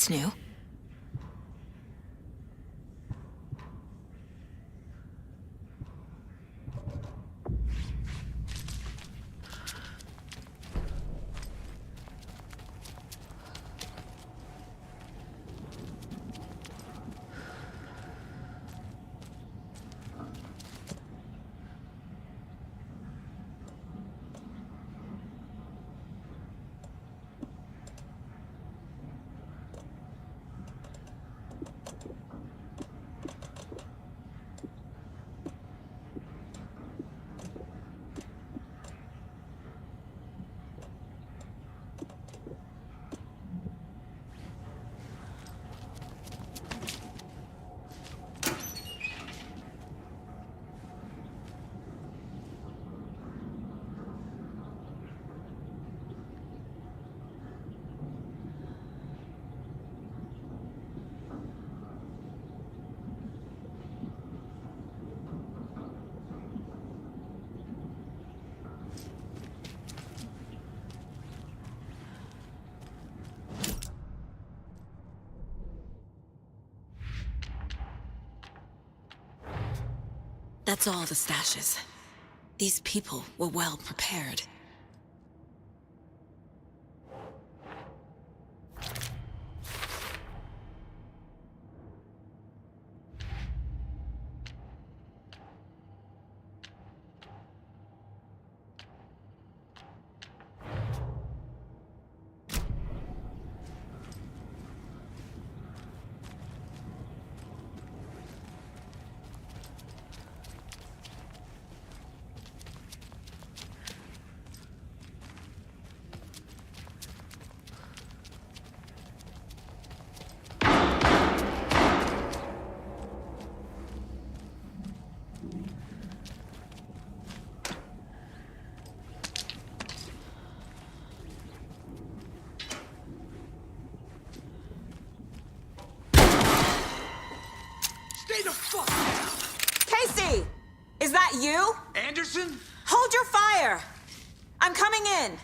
That's new. That's all the stashes. These people were well prepared. Casey! Is that you? Anderson? Hold your fire! I'm coming in!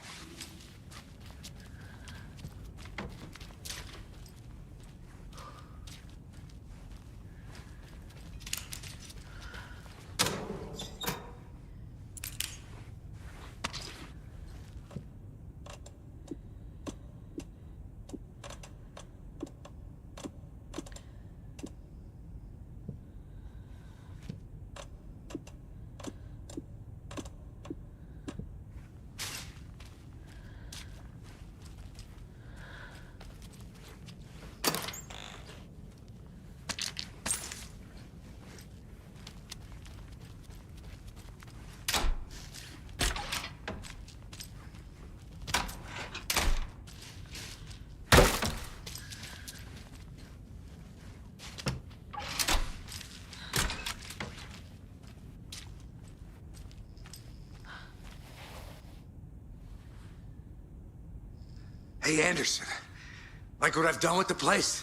Hey, Anderson. Like what I've done with the place?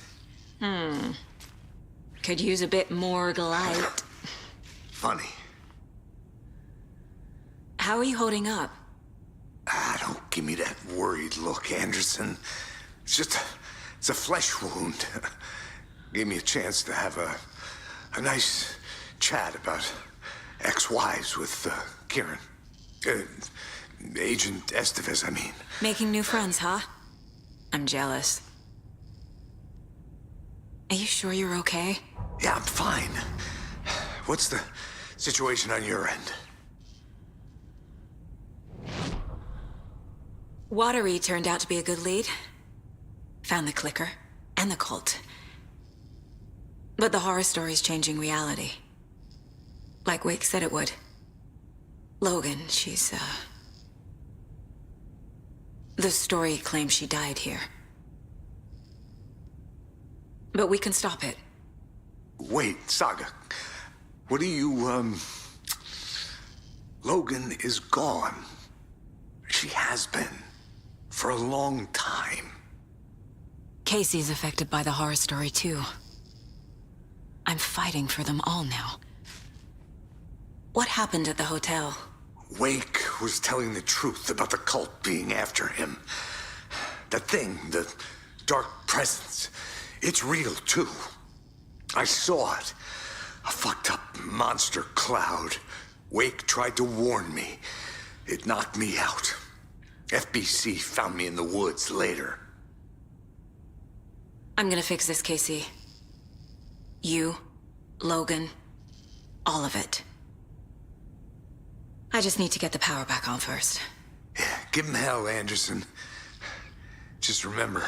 Could use a bit more light. Funny. How are you holding up? Don't give me that worried look, Anderson. It's a flesh wound. Gave me a chance to have a nice chat about ex-wives with Kieran. Agent Estevez, I mean. Making new friends, huh? I'm jealous. Are you sure you're okay? Yeah, I'm fine. What's the situation on your end? Watery turned out to be a good lead. Found the clicker and the cult. But the horror story's changing reality. Like Wake said it would. Logan, she's, the story claims she died here. But we can stop it. Wait, Saga. What do you, Logan is gone. She has been. For a long time. Casey's affected by the horror story, too. I'm fighting for them all now. What happened at the hotel? Wake was telling the truth about the cult being after him. That thing, the dark presence. It's real, too. I saw it. A fucked up monster cloud. Wake tried to warn me. It knocked me out. FBC found me in the woods later. I'm gonna fix this, Casey. You, Logan, all of it. I just need to get the power back on first. Yeah, give him hell, Anderson. Just remember,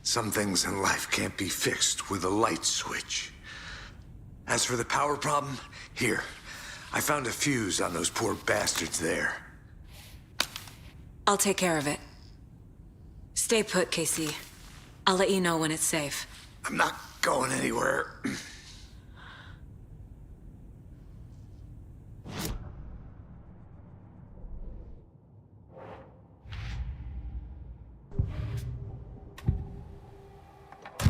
some things in life can't be fixed with a light switch. As for the power problem, here. I found a fuse on those poor bastards there. I'll take care of it. Stay put, Casey. I'll let you know when it's safe. I'm not going anywhere.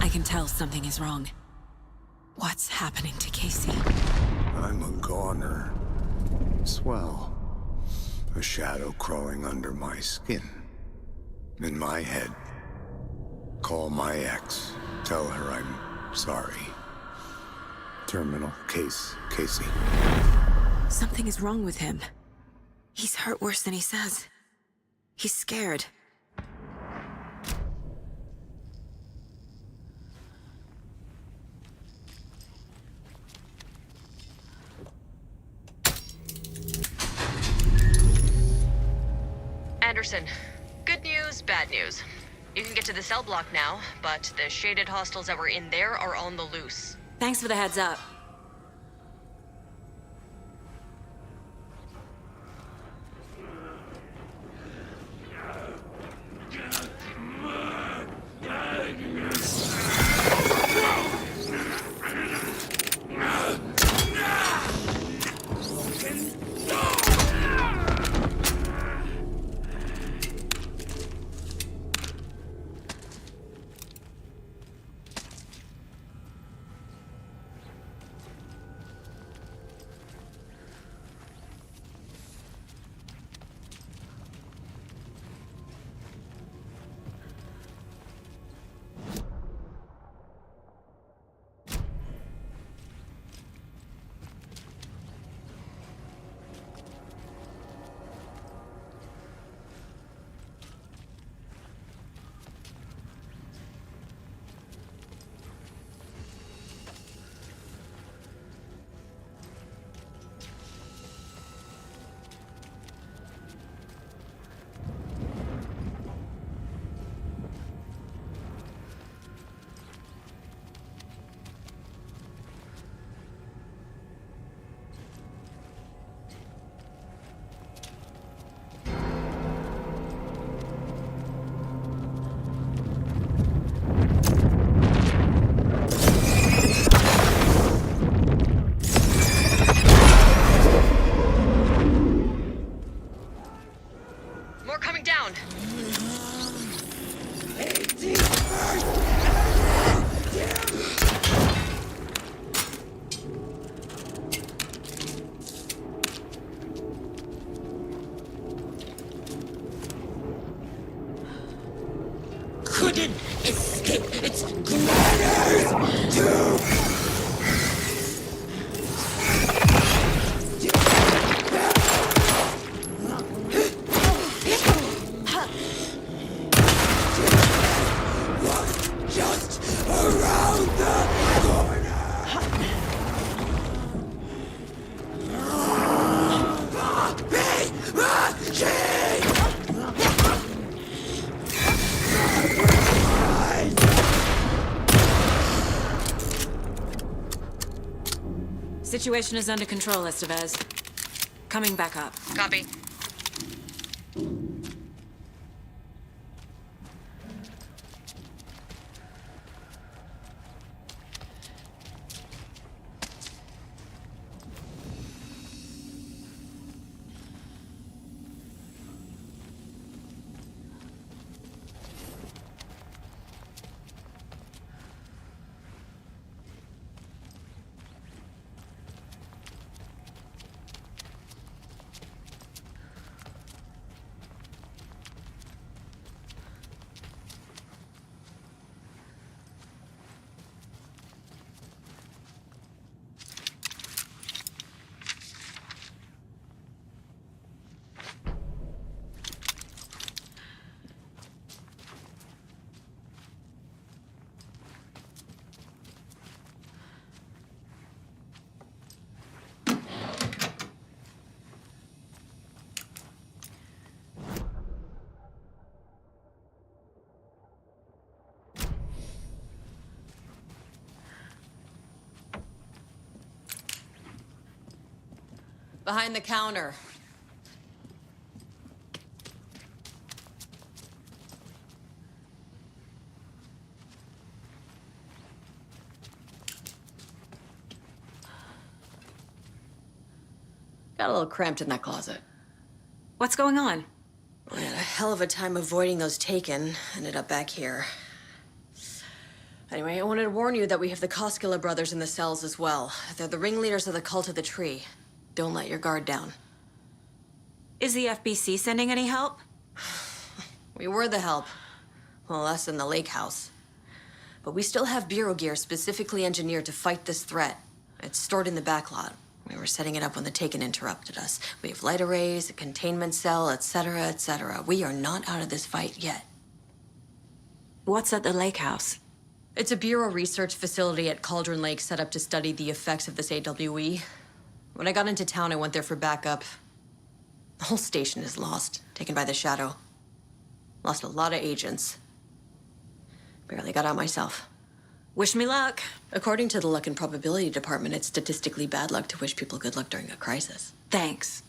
I can tell something is wrong. What's happening to Casey? I'm a goner. Swell. A shadow crawling under my skin. In my head. Call my ex. Tell her I'm sorry. Terminal case, Casey. Something is wrong with him. He's hurt worse than he says. He's scared. Anderson, good news, bad news. You can get to the cell block now, but the shaded hostiles that were in there are on the loose. Thanks for the heads up. Couldn't escape its commanders to... Just around the corner. Situation is under control, Estevez. Coming back up. Copy. Behind the counter. Got a little cramped in that closet. What's going on? We had a hell of a time avoiding those taken. Ended up back here. Anyway, I wanted to warn you that we have the Koskela brothers in the cells as well. They're the ringleaders of the cult of the tree. Don't let your guard down. Is the FBC sending any help? We were the help. Well, us in the lake house. But we still have bureau gear specifically engineered to fight this threat. It's stored in the backlot. We were setting it up when the Taken interrupted us. We have light arrays, a containment cell, etc., etc. We are not out of this fight yet. What's at the lake house? It's a bureau research facility at Cauldron Lake set up to study the effects of this AWE. When I got into town, I went there for backup. The whole station is lost, taken by the shadow. Lost a lot of agents. Barely got out myself. Wish me luck. According to the luck and probability department, it's statistically bad luck to wish people good luck during a crisis. Thanks.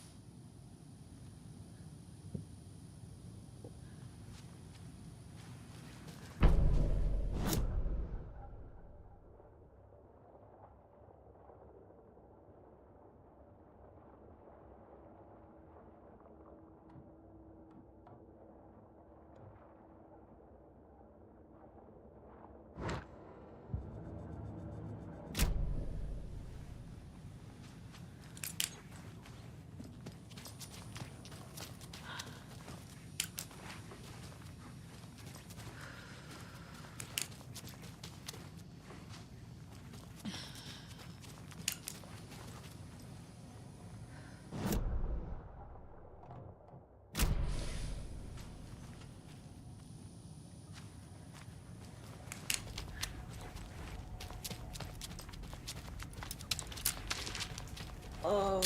Oh.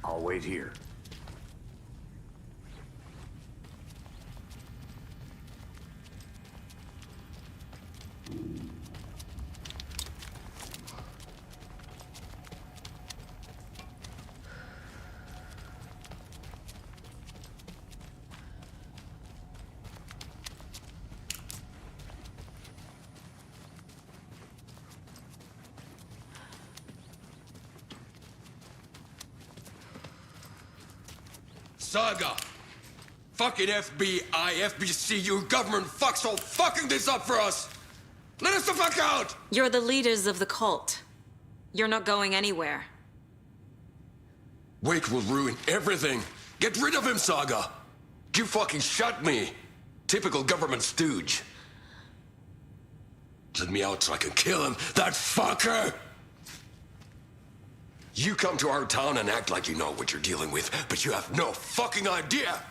I'll wait here. Saga! Fucking FBI, FBC, you government fucks all fucking this up for us! Let us the fuck out! You're the leaders of the cult. You're not going anywhere. Wake will ruin everything. Get rid of him, Saga! You fucking shot me! Typical government stooge. Let me out so I can kill him, that fucker! You come to our town and act like you know what you're dealing with, but you have no fucking idea!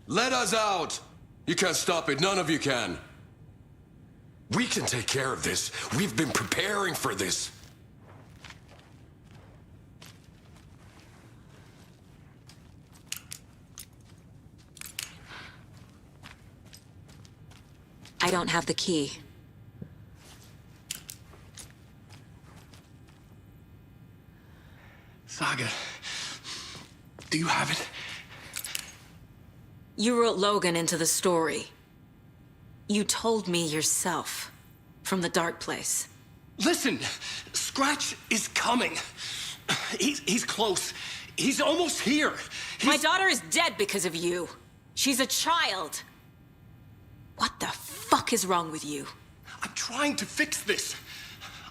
Let us out! You can't stop it, none of you can. We can take care of this. We've been preparing for this. I don't have the key. Saga, do you have it? You wrote Logan into the story. You told me yourself. From the dark place. Listen, Scratch is coming. He's close. He's almost here. My daughter is dead because of you. She's a child. What the fuck is wrong with you? I'm trying to fix this.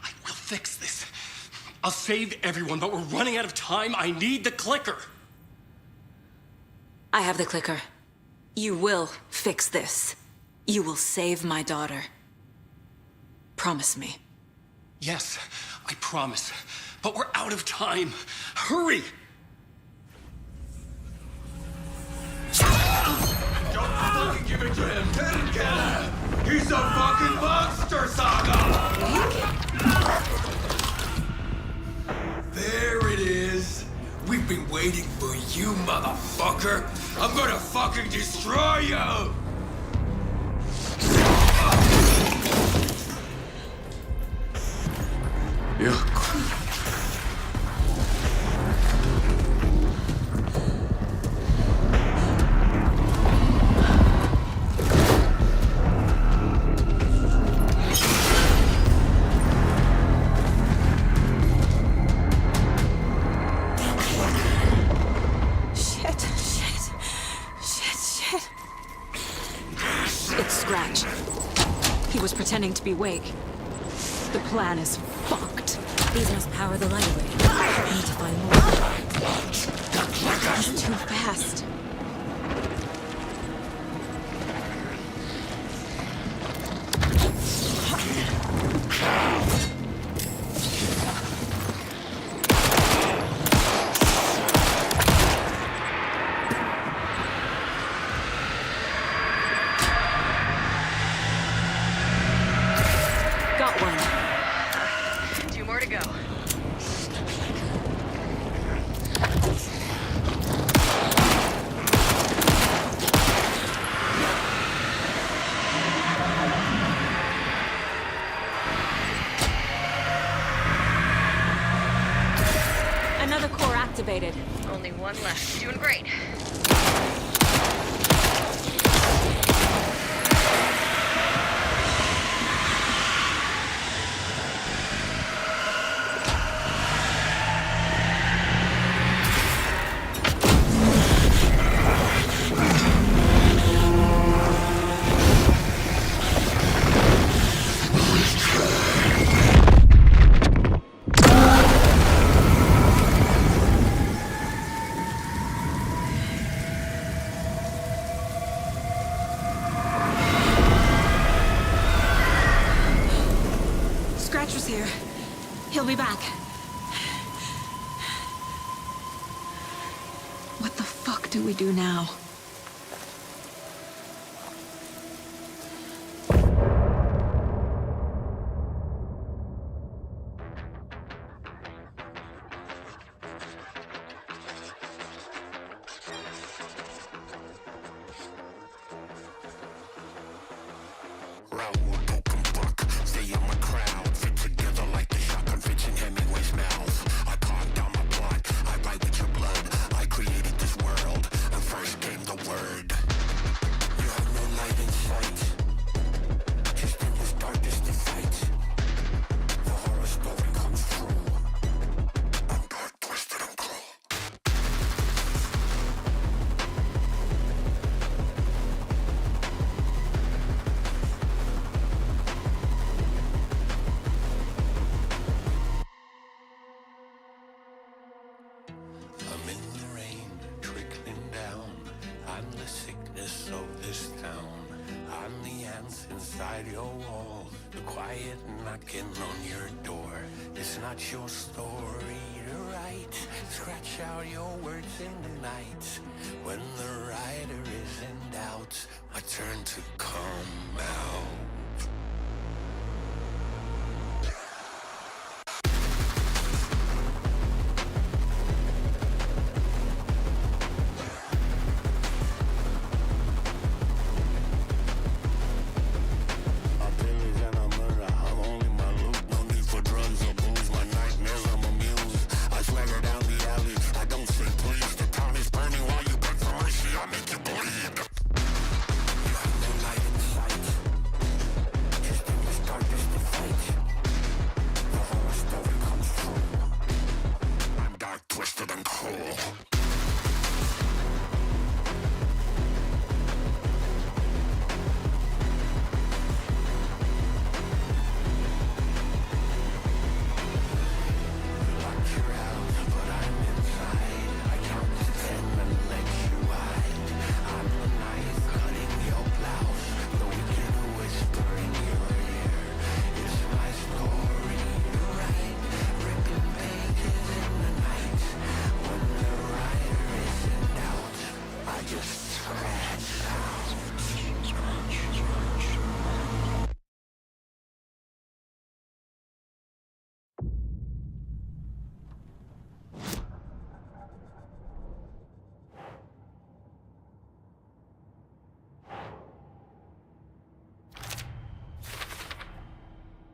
I will fix this. I'll save everyone, but we're running out of time. I need the clicker. I have the clicker. You will fix this. You will save my daughter. Promise me. Yes, I promise. But we're out of time. Hurry! Don't fucking give it to him! Didn't get him! He's a fucking monster, Saga! There it is! We've been waiting for you, motherfucker! I'm gonna fucking destroy you! Yeah. It's Scratch. He was pretending to be Wake. The plan is fucked. These must power the light array. I need to find more. He's too fast. Got one. 2 more to go. Another core activated. Only one left. Doing great. Scratch was here. He'll be back. What the fuck do we do now? Inside your wall, the quiet knocking on your door. It's not your story to write. Scratch out your words in the night. When the writer is in doubt, I turn to come out.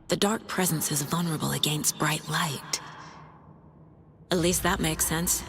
The dark presence is vulnerable against bright light. At least that makes sense.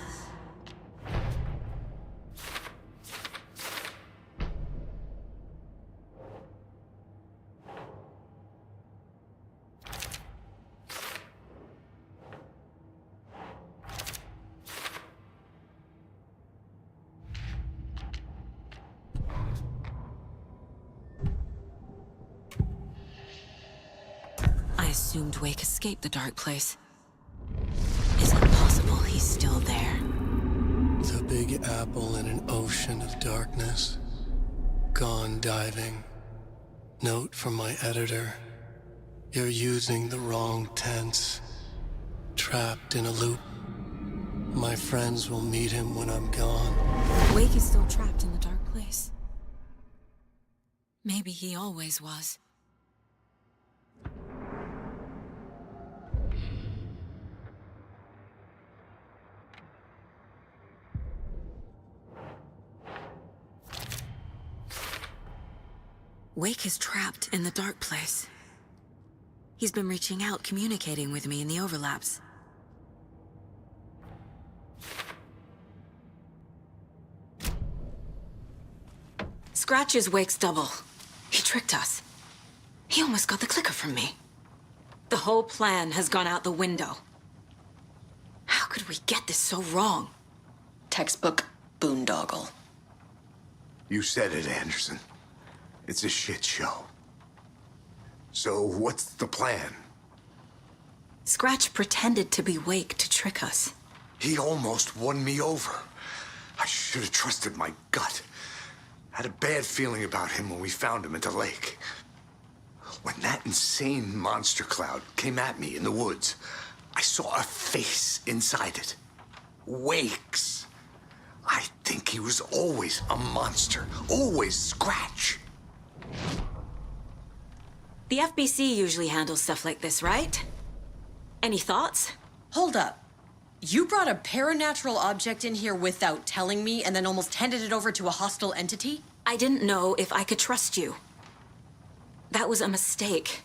I assumed Wake escaped the dark place. Is it possible he's still there? The big apple in an ocean of darkness. Gone diving. Note from my editor. You're using the wrong tense. Trapped in a loop. My friends will meet him when I'm gone. Wake is still trapped in the dark place. Maybe he always was. Wake is trapped in the dark place. He's been reaching out, communicating with me in the overlaps. Scratch is Wake's double. He tricked us. He almost got the clicker from me. The whole plan has gone out the window. How could we get this so wrong? Textbook boondoggle. You said it, Anderson. It's a shit show. So what's the plan? Scratch pretended to be Wake to trick us. He almost won me over. I should have trusted my gut. Had a bad feeling about him when we found him at the lake. When that insane monster cloud came at me in the woods, I saw a face inside it. Wake's. I think he was always a monster. Always Scratch. The FBC usually handles stuff like this, right? Any thoughts? Hold up. You brought a paranatural object in here without telling me and then almost handed it over to a hostile entity? I didn't know if I could trust you. That was a mistake.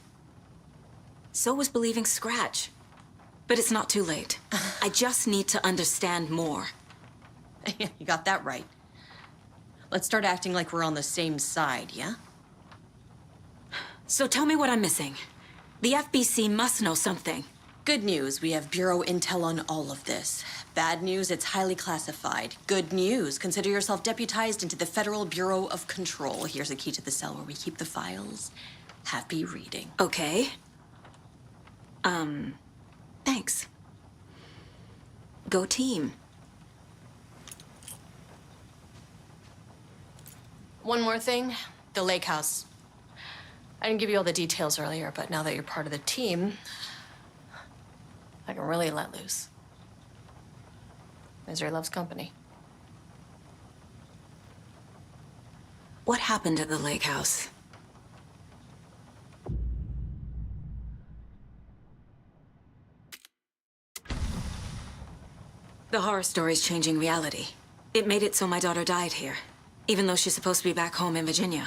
So was believing Scratch. But it's not too late. I just need to understand more. You got that right. Let's start acting like we're on the same side, yeah? So tell me what I'm missing. The FBC must know something. Good news, we have Bureau intel on all of this. Bad news, it's highly classified. Good news, consider yourself deputized into the Federal Bureau of Control. Here's a key to the cell where we keep the files. Happy reading. Okay. Thanks. Go team. One more thing, the lake house. I didn't give you all the details earlier, but now that you're part of the team, I can really let loose. Misery loves company. What happened at the lake house? The horror story's changing reality. It made it so my daughter died here, even though she's supposed to be back home in Virginia.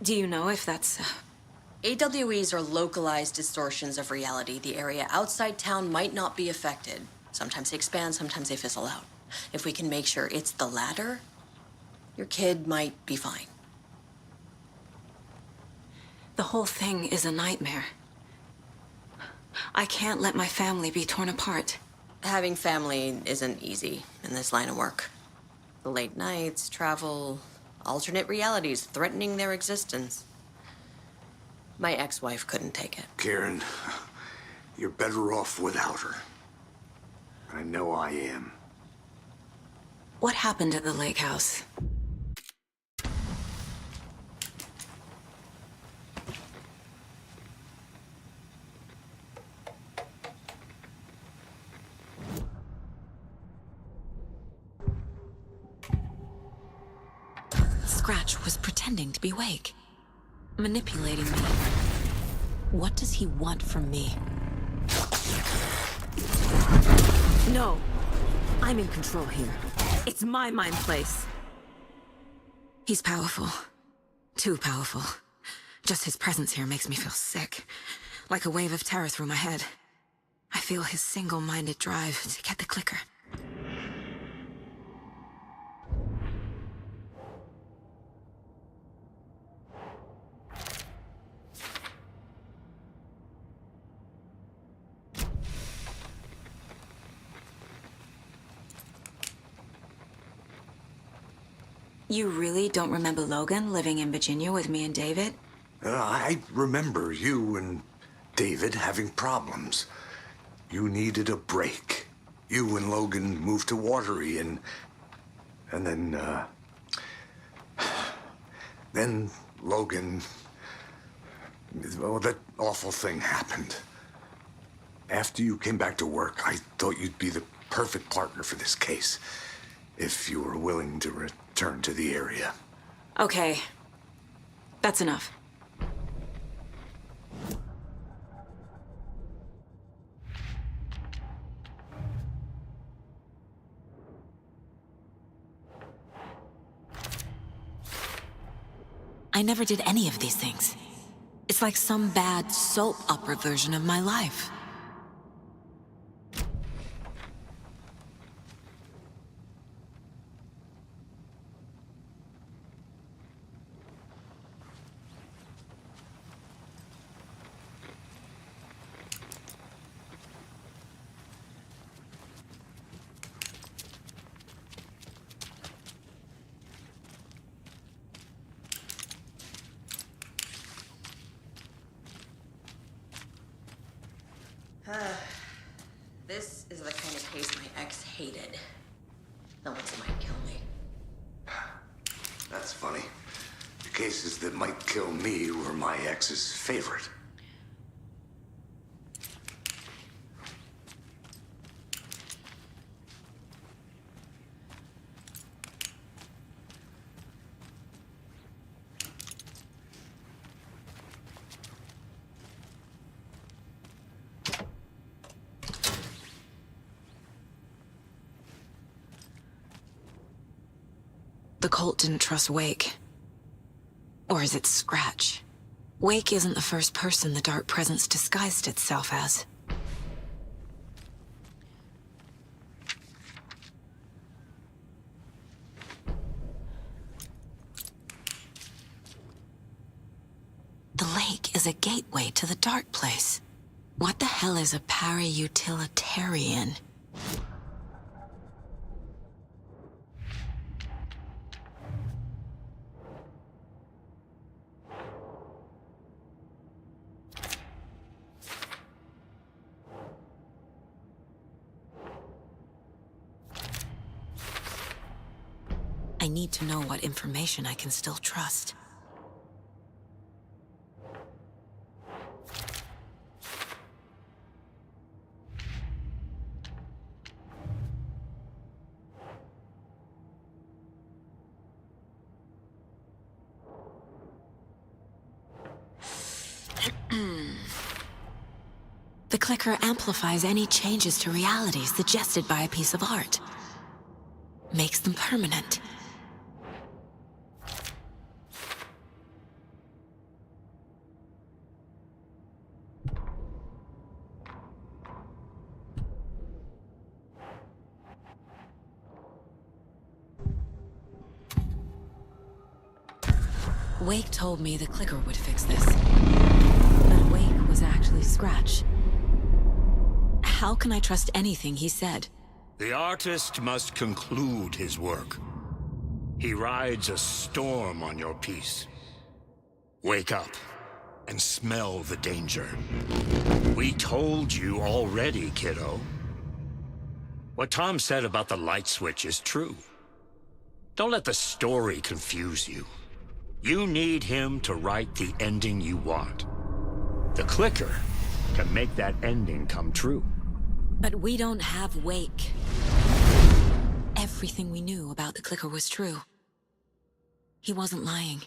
Do you know if that's... AWEs are localized distortions of reality. The area outside town might not be affected. Sometimes they expand, sometimes they fizzle out. If we can make sure it's the latter, your kid might be fine. The whole thing is a nightmare. I can't let my family be torn apart. Having family isn't easy in this line of work. The late nights, travel, alternate realities threatening their existence. My ex-wife couldn't take it. Karen, you're better off without her. I know I am. What happened at the lake house? Scratch was pretending to be Wake, manipulating me. What does he want from me? No, I'm in control here. It's my mind place. He's powerful. Too powerful. Just his presence here makes me feel sick. Like a wave of terror through my head. I feel his single-minded drive to get the clicker. You really don't remember Logan living in Virginia with me and David? I remember you and David having problems. You needed a break. You and Logan moved to Watery and then Logan, well, that awful thing happened. After you came back to work, I thought you'd be the perfect partner for this case, if you were willing to return to the area. Okay. That's enough. I never did any of these things. It's like some bad soap opera version of my life. This is the kind of case my ex hated. The ones that might kill me. That's funny. The cases that might kill me were my ex's favorite. The cult didn't trust Wake. Or is it Scratch? Wake isn't the first person the dark presence disguised itself as. The lake is a gateway to the dark place. What the hell is a para-utilitarian? I need to know what information I can still trust. The clicker amplifies any changes to reality suggested by a piece of art. Makes them permanent. Wake told me the clicker would fix this. But Wake was actually Scratch. How can I trust anything he said? The artist must conclude his work. He rides a storm on your piece. Wake up and smell the danger. We told you already, kiddo. What Tom said about the light switch is true. Don't let the story confuse you. You need him to write the ending you want. The clicker can make that ending come true. But we don't have Wake. Everything we knew about the clicker was true. He wasn't lying.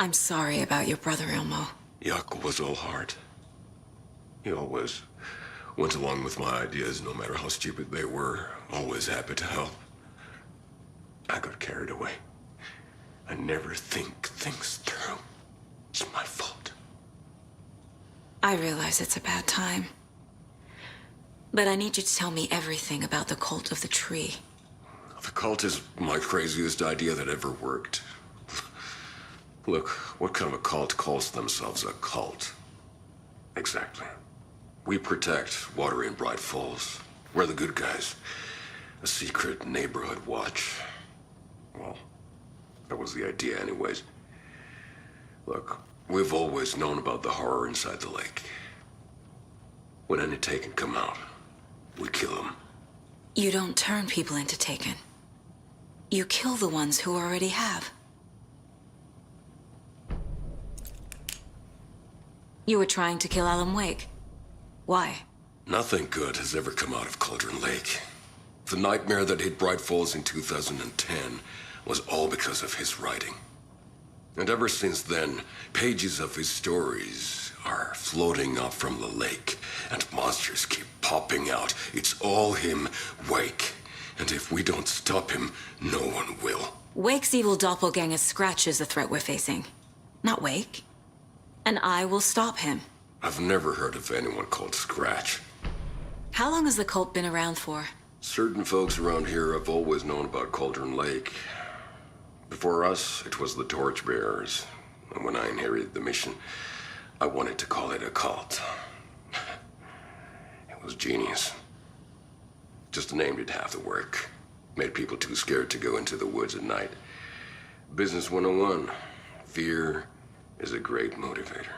I'm sorry about your brother, Ilmo. Jaakko was all heart. He always went along with my ideas, no matter how stupid they were. Always happy to help. I got carried away. I never think things through. It's my fault. I realize it's a bad time. But I need you to tell me everything about the cult of the tree. The cult is my craziest idea that ever worked. Look, what kind of a cult calls themselves a cult? Exactly. We protect Water in Bright Falls. We're the good guys. A secret neighborhood watch. Well, that was the idea anyways. Look, we've always known about the horror inside the lake. When any Taken come out, we kill them. You don't turn people into Taken. You kill the ones who already have. You were trying to kill Alan Wake. Why? Nothing good has ever come out of Cauldron Lake. The nightmare that hit Bright Falls in 2010 was all because of his writing. And ever since then, pages of his stories are floating up from the lake, and monsters keep popping out. It's all him, Wake. And if we don't stop him, no one will. Wake's evil doppelganger Scratch is the threat we're facing, not Wake. And I will stop him. I've never heard of anyone called Scratch. How long has the cult been around for? Certain folks around here have always known about Cauldron Lake. Before us, it was the Torchbearers. And when I inherited the mission, I wanted to call it a cult. It was genius. Just a name did half the work. Made people too scared to go into the woods at night. Business 101. Fear is a great motivator.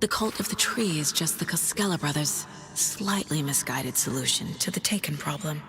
The cult of the tree is just the Koskela brothers' slightly misguided solution to the Taken problem.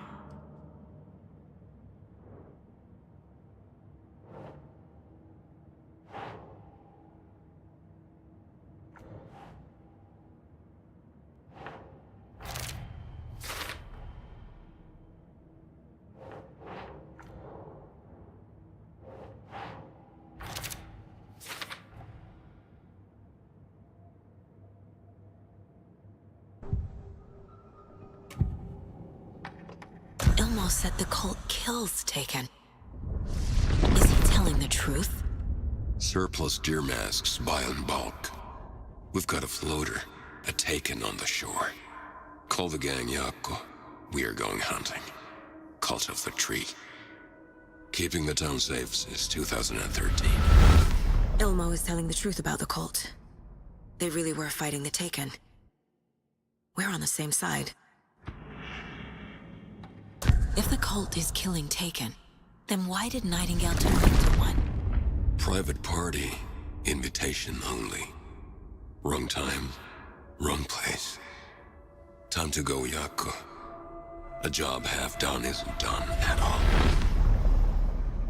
Ilmo said the cult kills Taken. Is he telling the truth? Surplus deer masks buy in bulk. We've got a floater, a Taken on the shore. Call the gang Jaakko. We are going hunting. Cult of the tree. Keeping the town safe since 2013. Ilmo is telling the truth about the cult. They really were fighting the Taken. We're on the same side. If the cult is killing Taken, then why did Nightingale turn into one? Private party, invitation only. Wrong time, wrong place. Time to go, Jaakko. A job half done isn't done at all.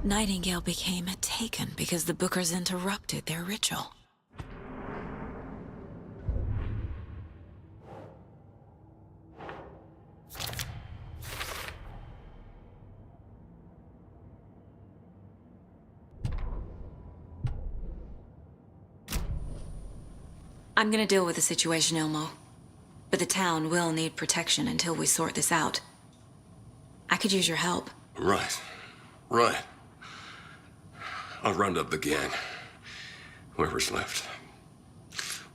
Nightingale became a Taken because the Bookers interrupted their ritual. I'm gonna deal with the situation, Ilmo. But the town will need protection until we sort this out. I could use your help. Right. Right. I'll round up the gang. Whoever's left.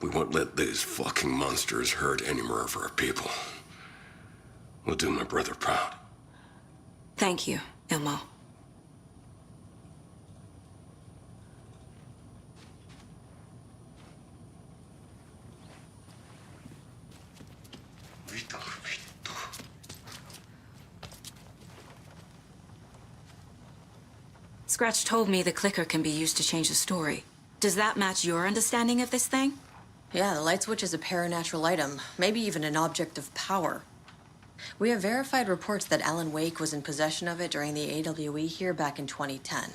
We won't let these fucking monsters hurt any more of our people. We'll do my brother proud. Thank you, Ilmo. Scratch told me the clicker can be used to change the story. Does that match your understanding of this thing? Yeah, the light switch is a paranatural item, maybe even an object of power. We have verified reports that Alan Wake was in possession of it during the AWE here back in 2010.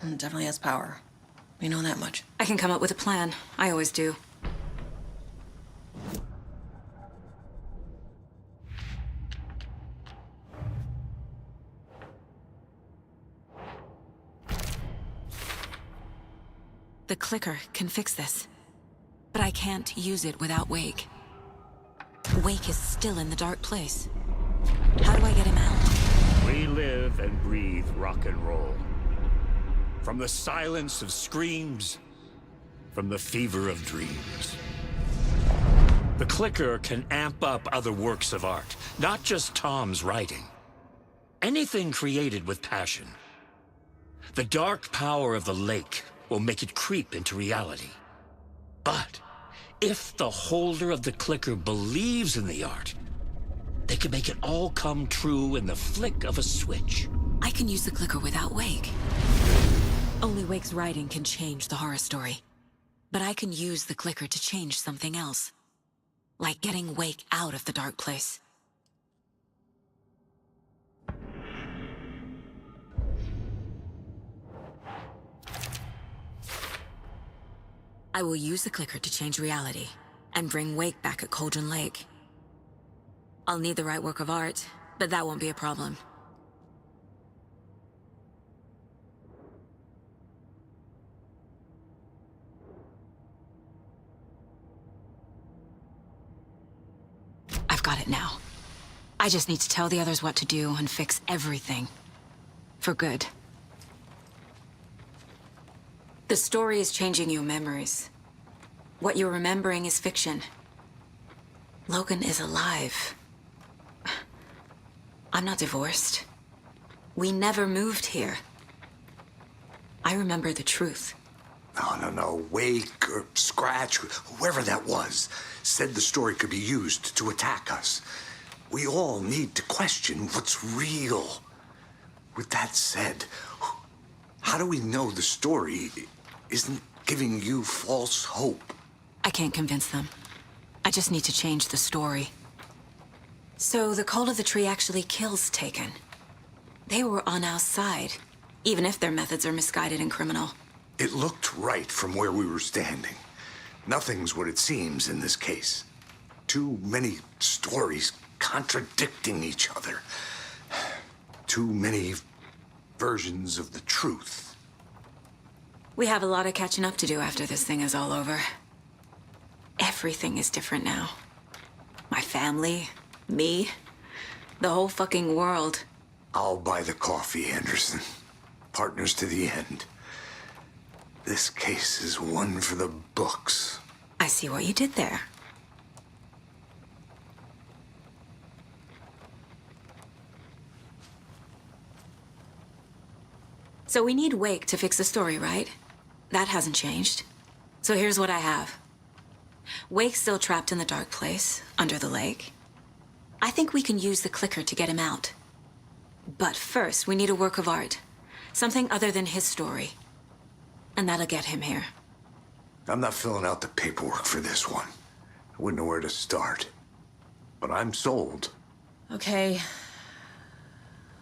It definitely has power. We know that much. I can come up with a plan. I always do. The clicker can fix this. But I can't use it without Wake. Wake is still in the dark place. How do I get him out? We live and breathe rock and roll. From the silence of screams, from the fever of dreams. The clicker can amp up other works of art, not just Tom's writing. Anything created with passion. The dark power of the lake will make it creep into reality. But if the holder of the clicker believes in the art, they can make it all come true in the flick of a switch. I can use the clicker without Wake. Only Wake's writing can change the horror story. But I can use the clicker to change something else. Like getting Wake out of the dark place. I will use the clicker to change reality and bring Wake back at Cauldron Lake. I'll need the right work of art, but that won't be a problem. I've got it now. I just need to tell the others what to do and fix everything. For good. The story is changing your memories. What you're remembering is fiction. Logan is alive. I'm not divorced. We never moved here. I remember the truth. No. Wake or Scratch, whoever that was, said the story could be used to attack us. We all need to question what's real. With that said, how do we know the story isn't giving you false hope? I can't convince them. I just need to change the story. So the cult of the tree actually kills Taken. They were on our side, even if their methods are misguided and criminal. It looked right from where we were standing. Nothing's what it seems in this case. Too many stories contradicting each other. Too many versions of the truth. We have a lot of catching up to do after this thing is all over. Everything is different now. My family, me, the whole fucking world. I'll buy the coffee, Anderson. Partners to the end. This case is one for the books. I see what you did there. So we need Wake to fix the story, right? That hasn't changed. So here's what I have. Wake's still trapped in the dark place, under the lake. I think we can use the clicker to get him out. But first, we need a work of art. Something other than his story. And that'll get him here. I'm not filling out the paperwork for this one. I wouldn't know where to start. But I'm sold. Okay.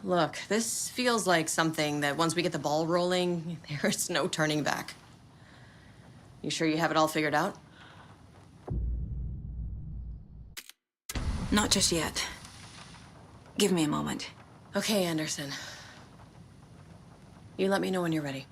Look, this feels like something that once we get the ball rolling, there's no turning back. You sure you have it all figured out? Not just yet. Give me a moment. Okay, Anderson. You let me know when you're ready.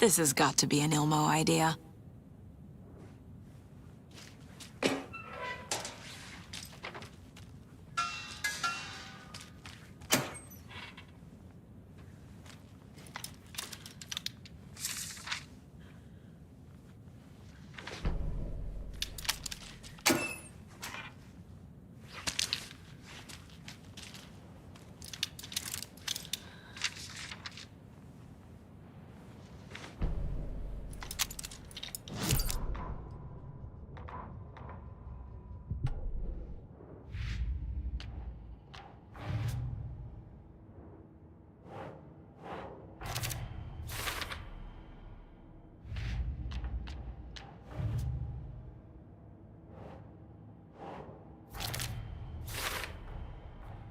This has got to be an Ilmo idea.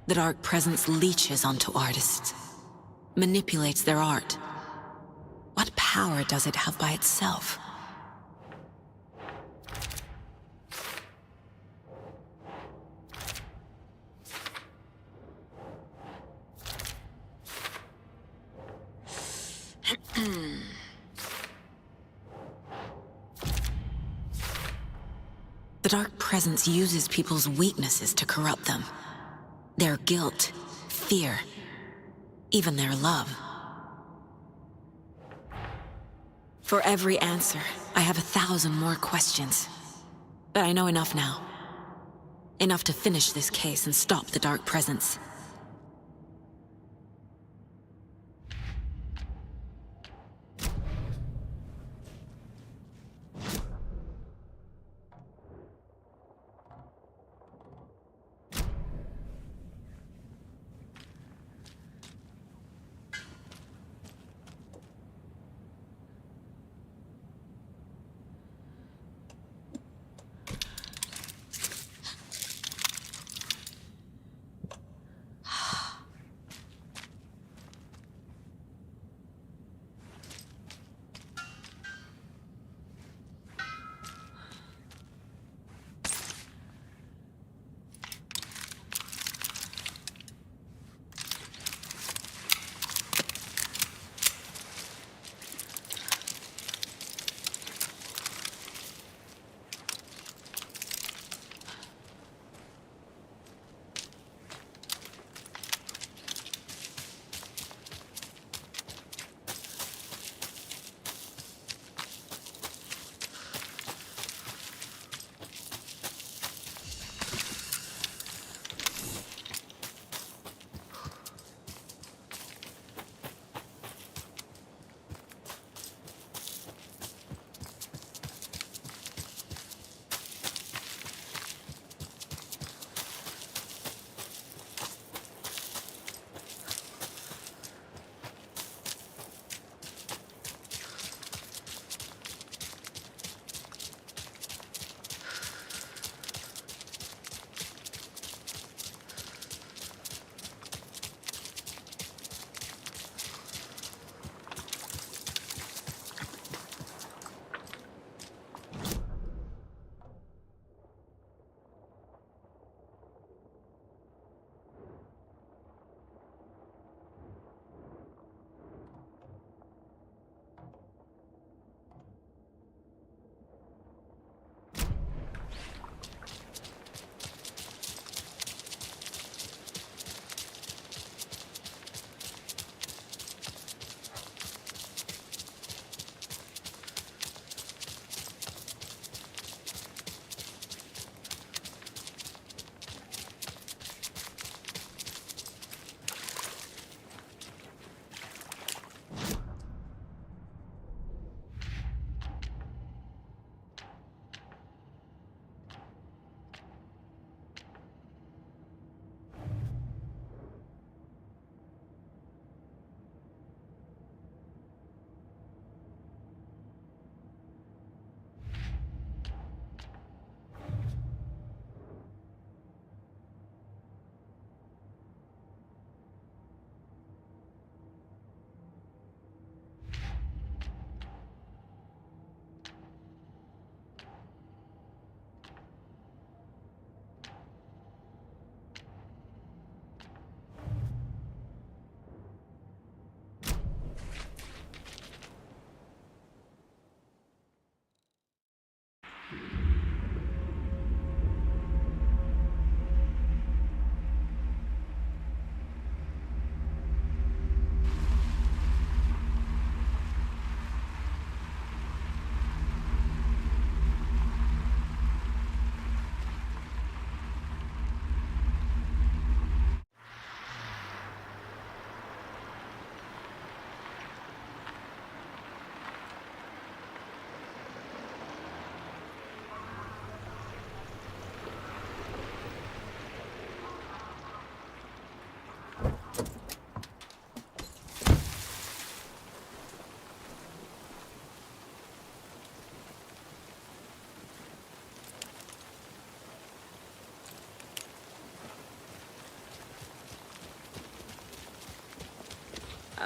The dark presence leeches onto artists, manipulates their art. What power does it have by itself? The dark presence uses people's weaknesses to corrupt them. Their guilt, fear, even their love. For every answer, I have 1,000 more questions. But I know enough now. Enough to finish this case and stop the dark presence.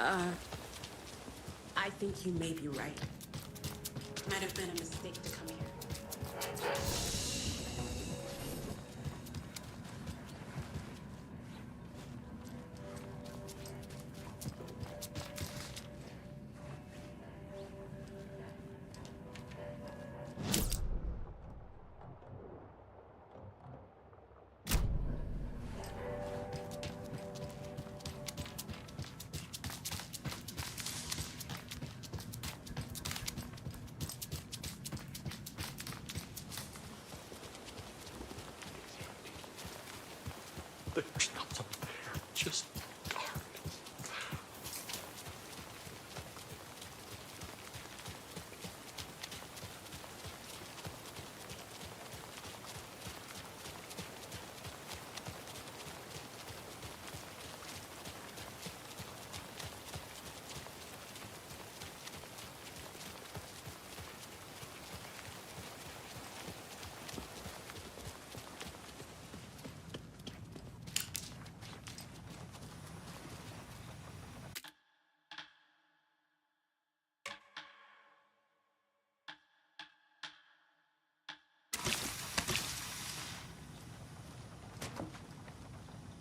I think you may be right. Might have been a mistake to come here. There's nothing there, just dark.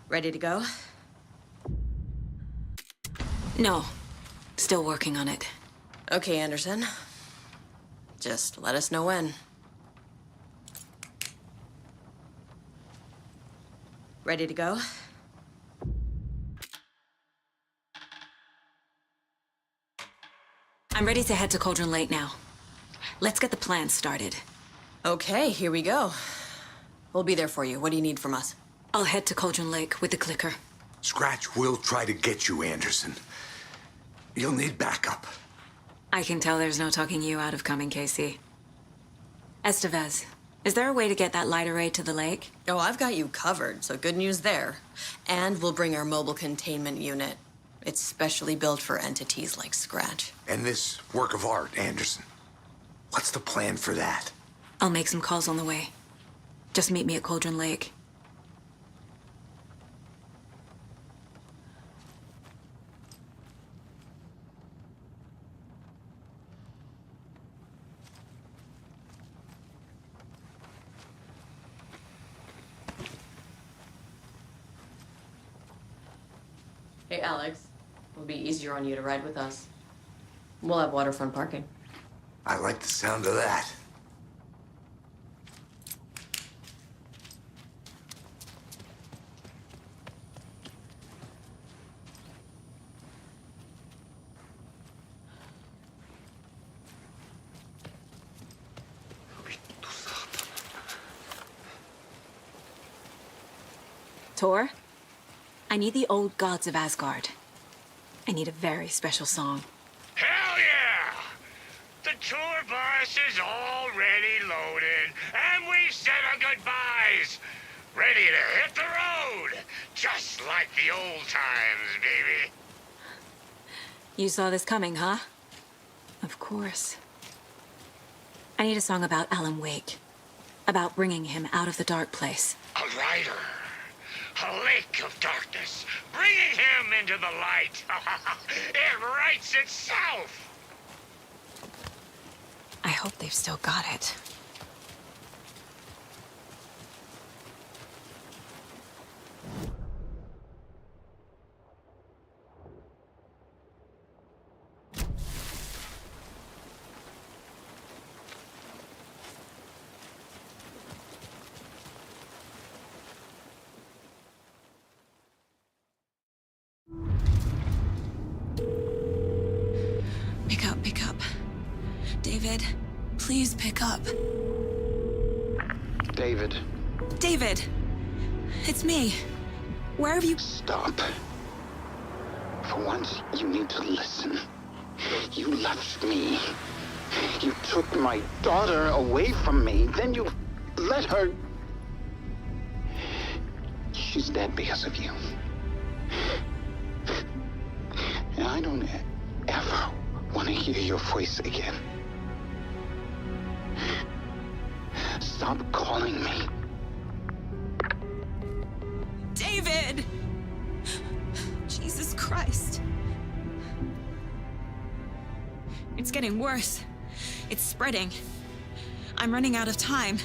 Ready to go? No. Still working on it. Okay, Anderson. Just let us know when. Ready to go? I'm ready to head to Cauldron Lake now. Let's get the plan started. Okay, here we go. We'll be there for you. What do you need from us? I'll head to Cauldron Lake with the clicker. Scratch will try to get you, Anderson. You'll need backup. I can tell there's no talking you out of coming, Casey. Estevez, is there a way to get that light array to the lake? Oh, I've got you covered, so good news there. And we'll bring our mobile containment unit. It's specially built for entities like Scratch. And this work of art, Anderson. What's the plan for that? I'll make some calls on the way. Just meet me at Cauldron Lake. Hey, Alex. It'll be easier on you to ride with us. We'll have waterfront parking. I like the sound of that. Tor, I need the old gods of Asgard. I need a very special song. Hell yeah! The tour bus is already loaded, and we said our goodbyes. Ready to hit the road, just like the old times, baby. You saw this coming, huh? Of course. I need a song about Alan Wake. About bringing him out of the dark place. A rider. A lake of darkness, bringing him into the light. It writes itself. I hope they've still got it. Pick up. David, please pick up. David. David! It's me. Where have you... Stop. For once, you need to listen. You left me. You took my daughter away from me. Then you let her... She's dead because of you. And I don't ever want to hear your voice again. Stop calling me. David! Jesus Christ. It's getting worse. It's spreading. I'm running out of time.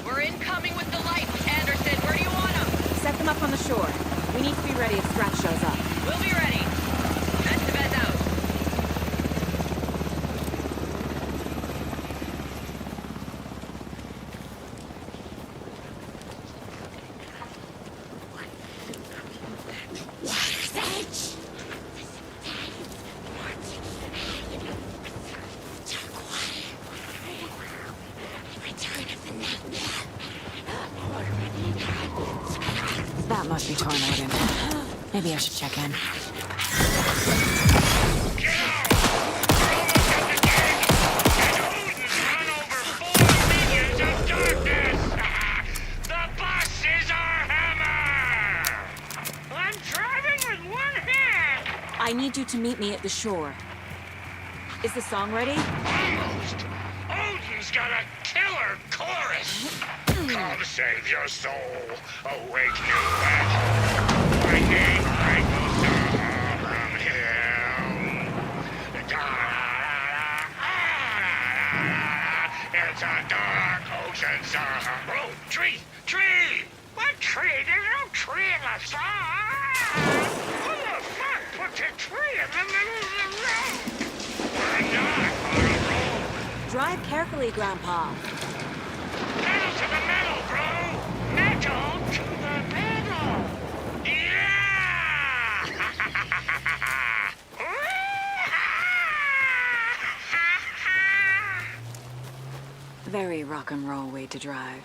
We're incoming with the lights, Anderson. Where do you want them? Set them up on the shore. We need to be ready if Scratch shows up. We'll be ready. That's the best out. That must be torn out in. Maybe I should check in. I need you to meet me at the shore. Is the song ready? Almost. Odin's got a killer chorus. Come save your soul. Awake new at home. Finding right from him. It's a dark ocean song. Oh, tree! Tree! What tree? There's no tree in the song. Who the fuck put a tree in the middle of the road? We're not on a road. Drive carefully, Grandpa. Pedal to the metal, bro! Metal to the metal! Yeah! Very rock and roll way to drive.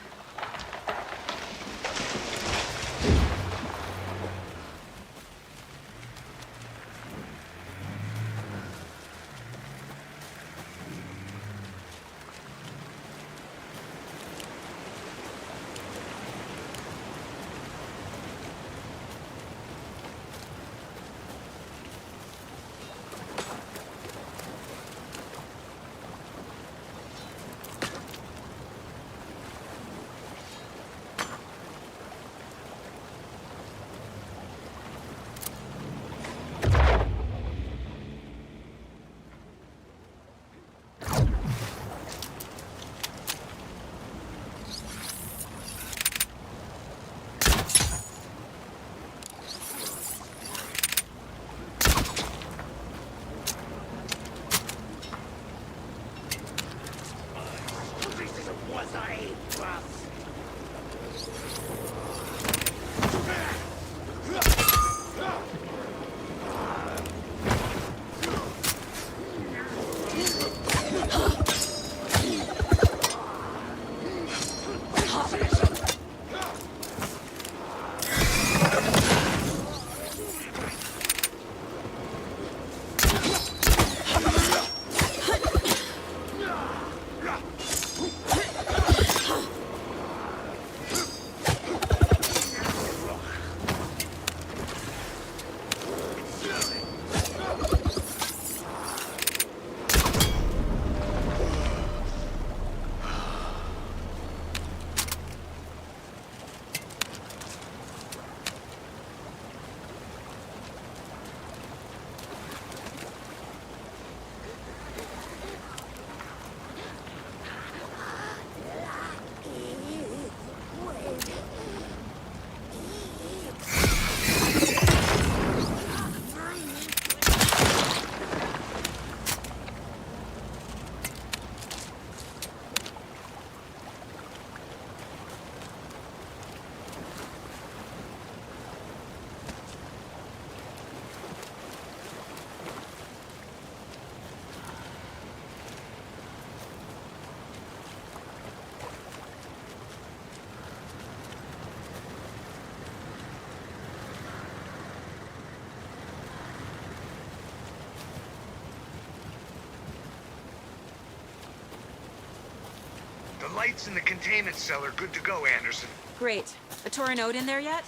The lights in the containment cell are good to go, Anderson. Great. A Torin Ode in there yet?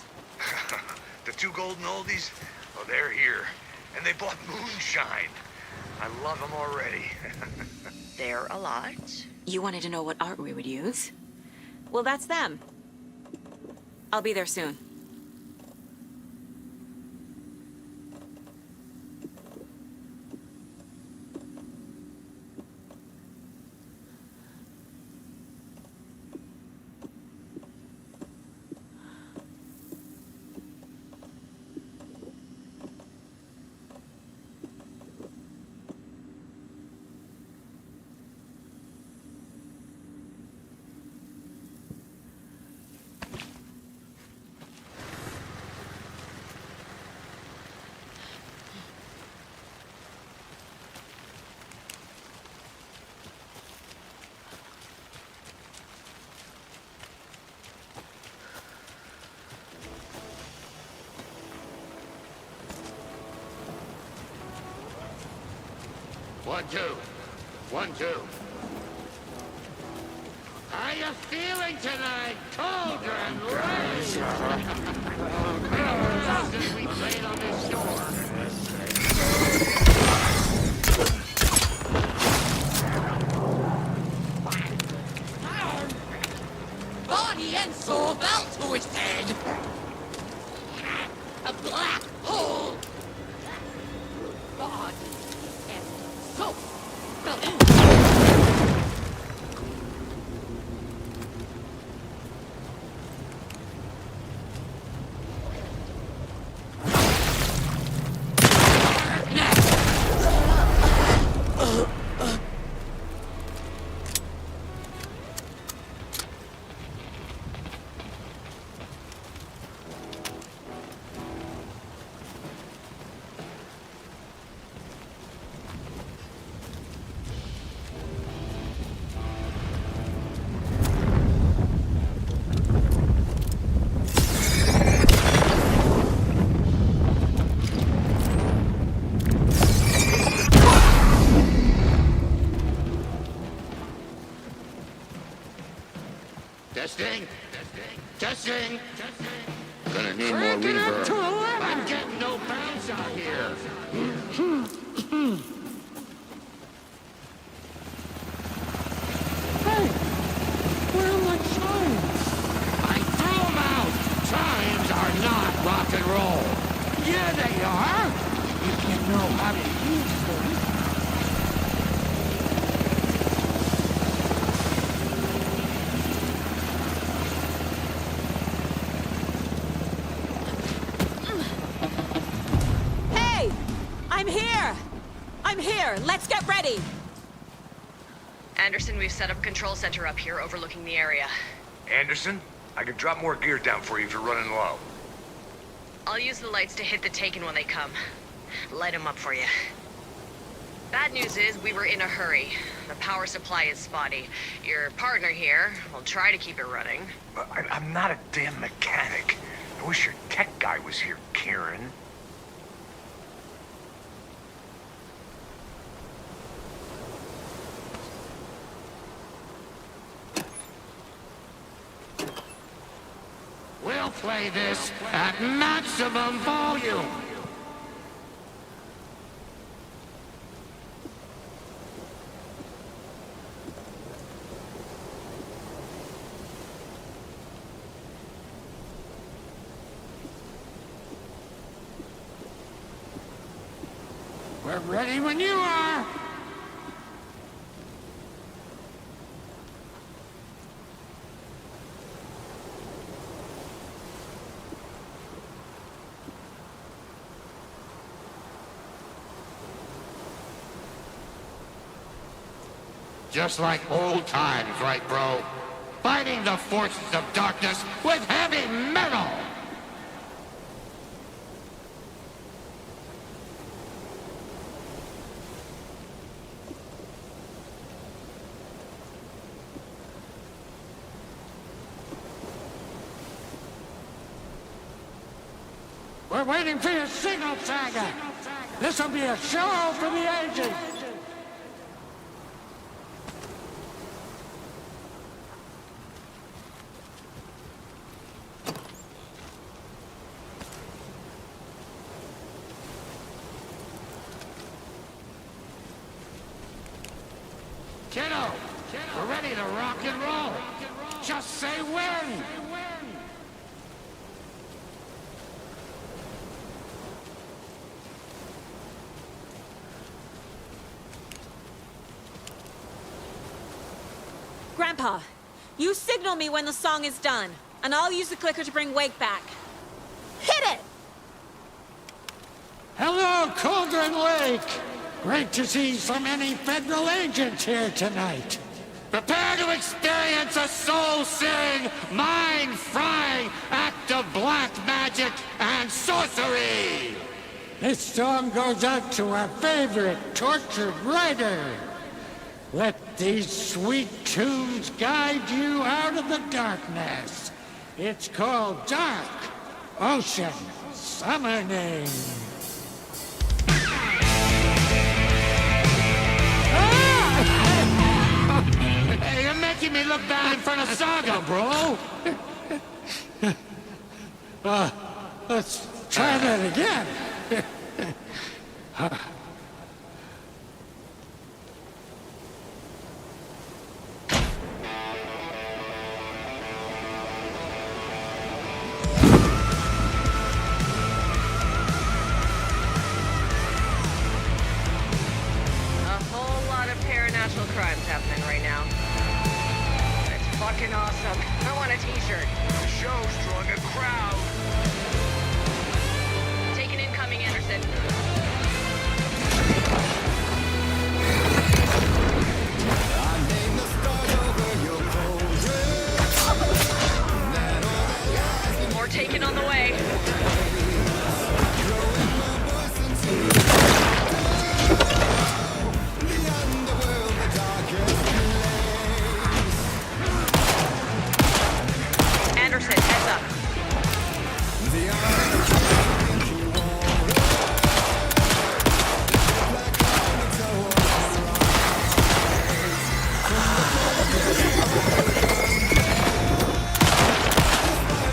The two golden oldies? Oh, they're here. And they bought moonshine. I love them already. They're a lot. You wanted to know what art we would use? Well, that's them. I'll be there soon. One, two. 1, 2. How you feeling tonight, children? Since we played on this shore. Body and soul fell to his head. A black hole. Body and soul. Testing. Testing. Gonna need more reverb. I'm getting no bounce out here. Hey, where are my chimes? I threw them out. Chimes are not rock and roll. Yeah, they are. If you know how to use them. I'm here! Let's get ready! Anderson, we've set up control center up here overlooking the area. Anderson, I can drop more gear down for you if you're running low. I'll use the lights to hit the Taken when they come. Light them up for you. Bad news is we were in a hurry. The power supply is spotty. Your partner here will try to keep it running. I'm not a damn mechanic. I wish your tech guy was here, Karen. We'll play this at maximum volume. We're ready when you are. Just like old times, right, bro? Fighting the forces of darkness with heavy metal! We're waiting for your signal, Tiger! This'll be a show for the ages! Kiddo, we're ready to rock and roll. Just say when. Grandpa, you signal me when the song is done, and I'll use the clicker to bring Wake back. Hit it! Hello, Cauldron Lake. Great to see so many federal agents here tonight. Prepare to experience a soul-searing, mind-frying act of black magic and sorcery. This song goes out to our favorite tortured writer. Let these sweet tunes guide you out of the darkness. It's called Dark Ocean Summoning. Hey, you're making me look bad in front of Saga, bro. Let's try that again. Crimes happening right now. It's fucking awesome. I want a t-shirt. The show's drawing a crowd. Take an incoming, Anderson. More taken on the way. Anderson, heads up.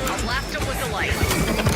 I'll blast him with the light.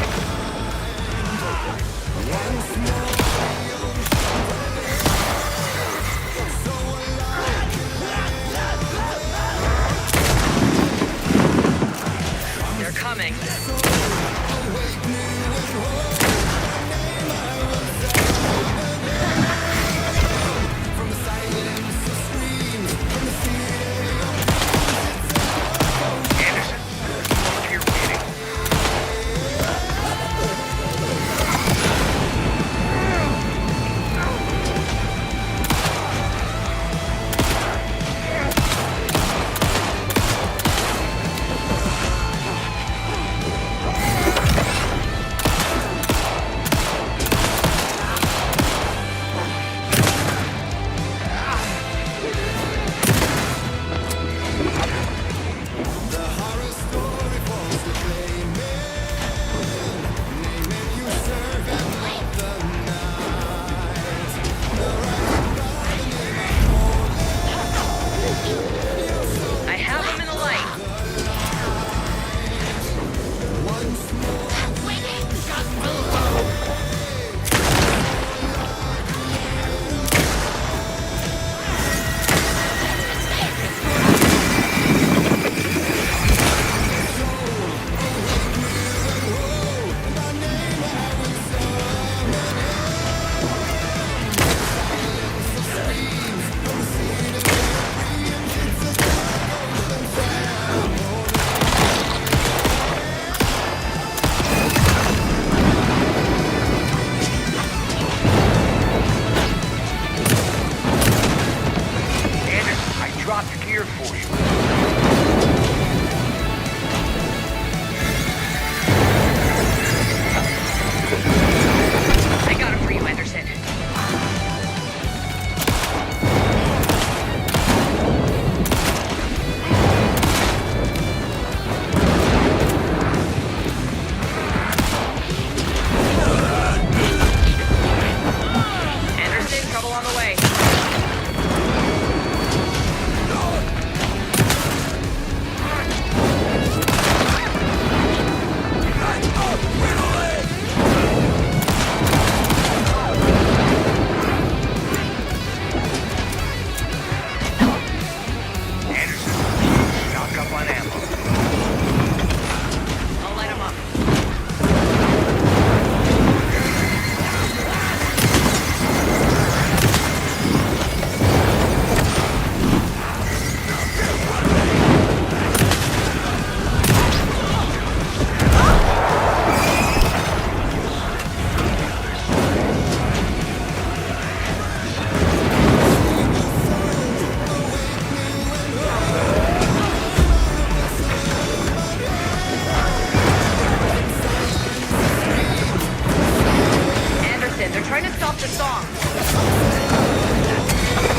your song.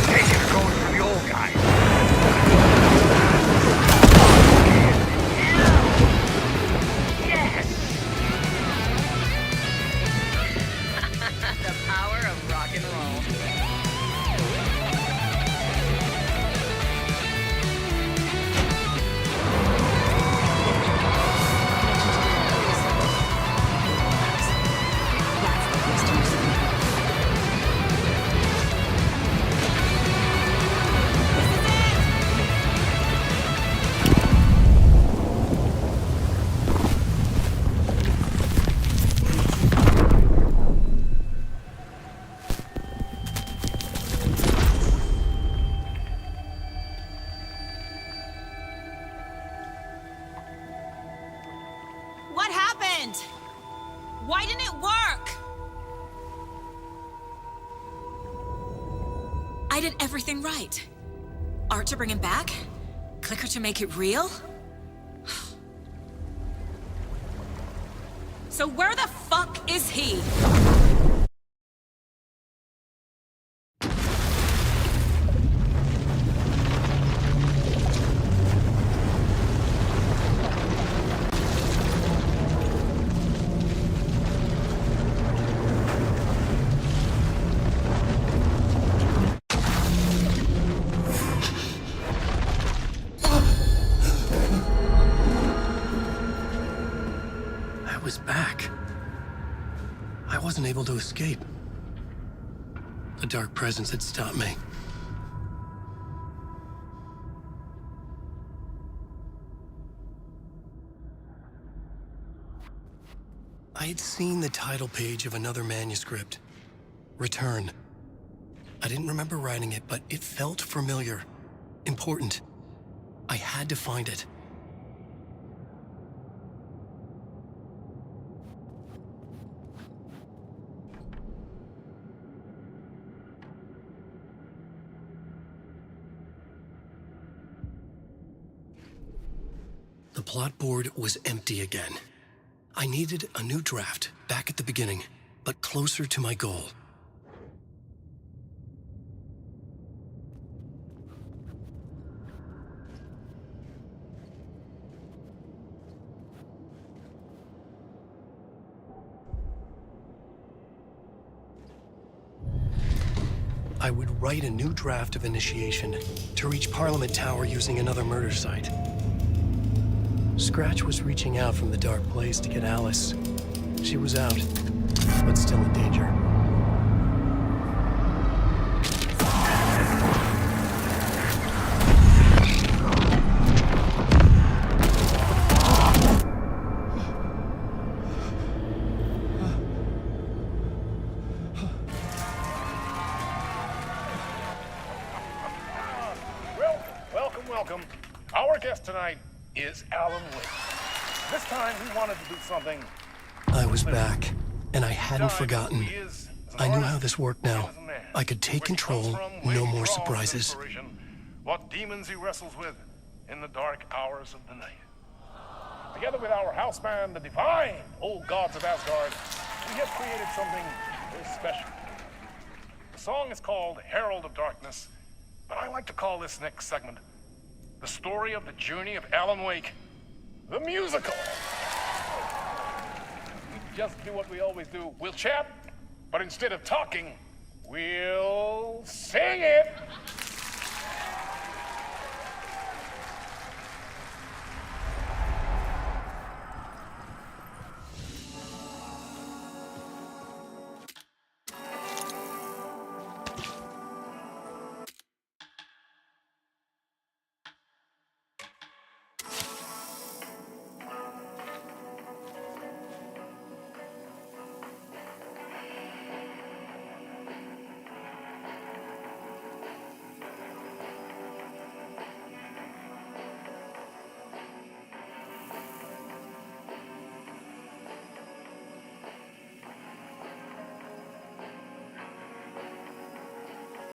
Hey, you're going for the old guy. Yes! The power of rock and roll. What happened? Why didn't it work? I did everything right. Art to bring him back? Clicker to make it real? So where the fuck is he? I was back. I wasn't able to escape. A dark presence had stopped me. I had seen the title page of another manuscript. Return. I didn't remember writing it, but it felt familiar. Important. I had to find it. The plot board was empty again. I needed a new draft, back at the beginning, but closer to my goal. I would write a new draft of initiation to reach Parliament Tower using another murder site. Scratch was reaching out from the dark place to get Alice. She was out, but still in danger. Welcome. Our guest tonight is Alan Wake. This time he wanted to do something. I was back, and I hadn't forgotten. I knew how this worked now. I could take control, no more surprises. What demons he wrestles with in the dark hours of the night. Together with our house band, the divine old gods of Asgard, we have created something very special. The song is called Herald of Darkness, but I like to call this next segment the story of the journey of Alan Wake, the musical. We just do what we always do. We'll chat, but instead of talking, we'll sing it.